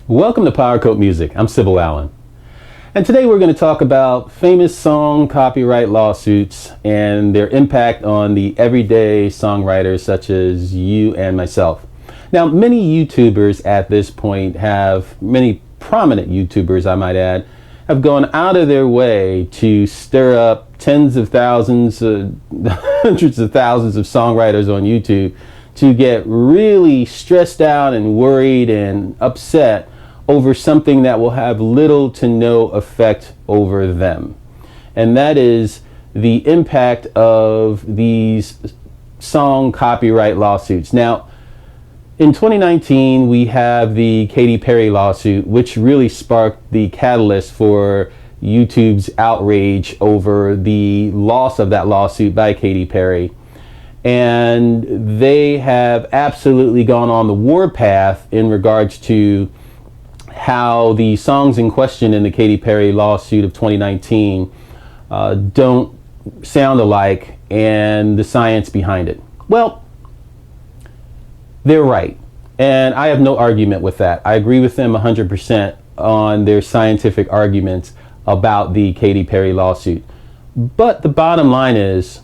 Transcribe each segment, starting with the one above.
Welcome to Powercoat Music. I'm Sybil Allen. And today we're going to talk about famous song copyright lawsuits and their impact on the everyday songwriters such as you and myself. Now, many YouTubers at this point many prominent YouTubers, I might add, have gone out of their way to stir up tens of thousands, hundreds of thousands of songwriters on YouTube to get really stressed out and worried and upset over something that will have little to no effect over them. And that is the impact of these song copyright lawsuits. Now, in 2019, we have the Katy Perry lawsuit, which really sparked the catalyst for YouTube's outrage over the loss of that lawsuit by Katy Perry. And they have absolutely gone on the warpath in regards to how the songs in question in the Katy Perry lawsuit of 2019 don't sound alike and the science behind it. Well, they're right. And I have no argument with that. I agree with them 100% on their scientific arguments about the Katy Perry lawsuit. But the bottom line is,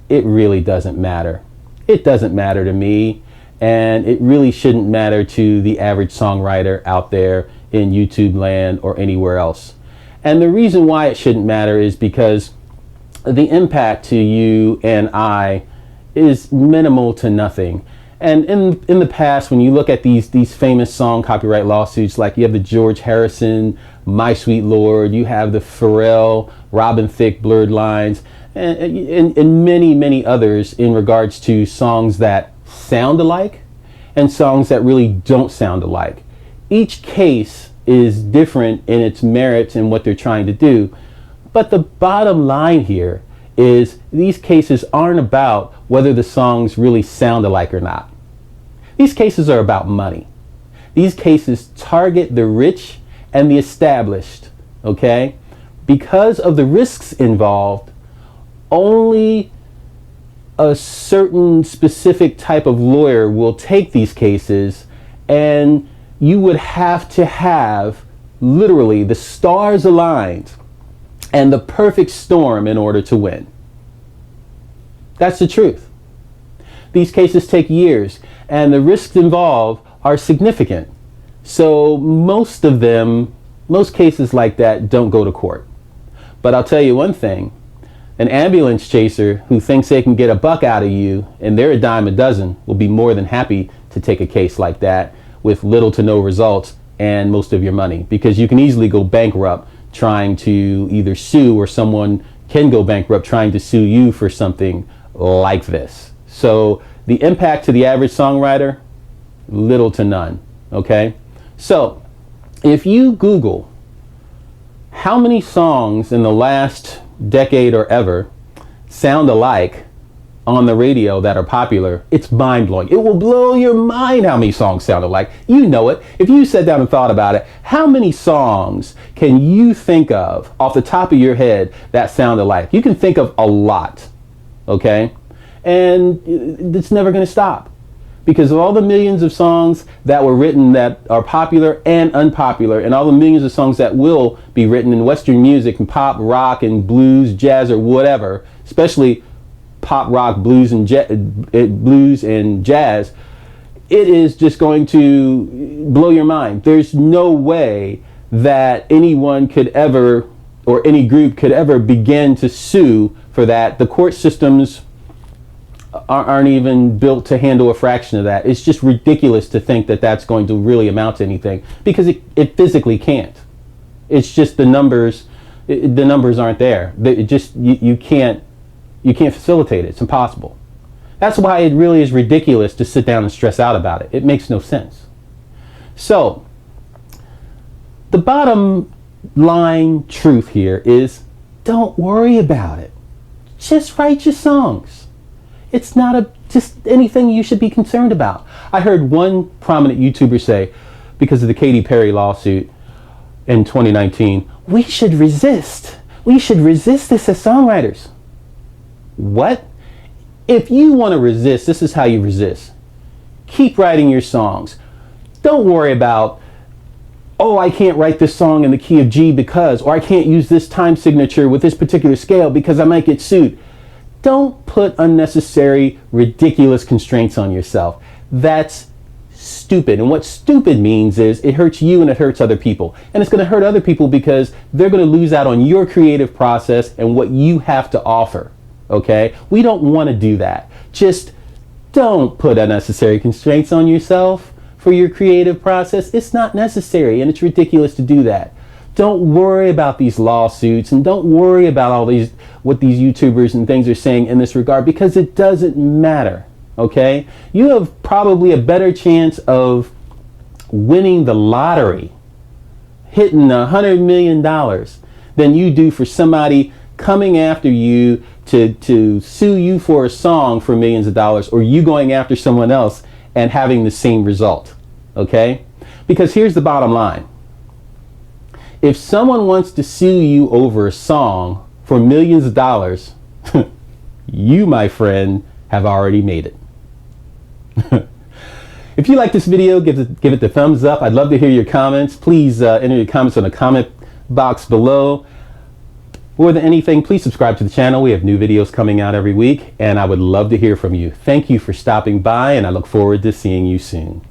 it really doesn't matter. It doesn't matter to me. And it really shouldn't matter to the average songwriter out there in YouTube land or anywhere else. And the reason why it shouldn't matter is because the impact to you and I is minimal to nothing. And in the past, when you look at these famous song copyright lawsuits, like you have the George Harrison, My Sweet Lord, you have the Pharrell, Robin Thicke, Blurred Lines, and many, many others in regards to songs that sound alike and songs that really don't sound alike. Each case is different in its merits and what they're trying to do. But the bottom line here is these cases aren't about whether the songs really sound alike or not. These cases are about money. These cases target the rich and the established, okay? Because of the risks involved, only a certain specific type of lawyer will take these cases, and you would have to have literally the stars aligned and the perfect storm in order to win. That's the truth. These cases take years and the risks involved are significant. So most cases like that don't go to court. But I'll tell you one thing. An ambulance chaser who thinks they can get a buck out of you and they're a dime a dozen will be more than happy to take a case like that with little to no results and most of your money, because you can easily go bankrupt trying to either sue, or someone can go bankrupt trying to sue you for something like this. So the impact to the average songwriter, little to none, okay? So if you Google how many songs in the last decade or ever sound alike on the radio that are popular, it's mind-blowing. It will blow your mind how many songs sound alike. You know it. If you sat down and thought about it, how many songs can you think of off the top of your head that sound alike? You can think of a lot, okay? And it's never going to stop, because of all the millions of songs that were written that are popular and unpopular, and all the millions of songs that will be written in Western music and pop, rock, and blues, jazz, or whatever, especially pop, rock, blues, and jazz, it is just going to blow your mind. There's no way that anyone could ever, or any group could ever begin to sue for that. The court systems aren't even built to handle a fraction of that. It's just ridiculous to think that that's going to really amount to anything, because it physically can't. It's just the numbers aren't there. You can't facilitate it. It's impossible. That's why it really is ridiculous to sit down and stress out about it. It makes no sense. So the bottom line truth here is, don't worry about it. Just write your songs. It's not just anything you should be concerned about. I heard one prominent YouTuber say, because of the Katy Perry lawsuit in 2019, we should resist. We should resist this as songwriters. What? If you want to resist, this is how you resist. Keep writing your songs. Don't worry about oh, I can't write this song in the key of G because, or I can't use this time signature with this particular scale because I might get sued. Don't put unnecessary, ridiculous constraints on yourself. That's stupid. And what stupid means is it hurts you and it hurts other people. And it's going to hurt other people because they're going to lose out on your creative process and what you have to offer. Okay? We don't want to do that. Just don't put unnecessary constraints on yourself for your creative process. It's not necessary and it's ridiculous to do that. Don't worry about these lawsuits and don't worry about all these, what these YouTubers and things are saying in this regard, because it doesn't matter. Okay? You have probably a better chance of winning the lottery, hitting $100 million, than you do for somebody coming after you to sue you for a song for millions of dollars, or you going after someone else and having the same result. Okay? Because here's the bottom line. If someone wants to sue you over a song for millions of dollars, you, my friend, have already made it. If you like this video, give it the thumbs up. I'd love to hear your comments. Please enter your comments in the comment box below. More than anything, please subscribe to the channel. We have new videos coming out every week, and I would love to hear from you. Thank you for stopping by, and I look forward to seeing you soon.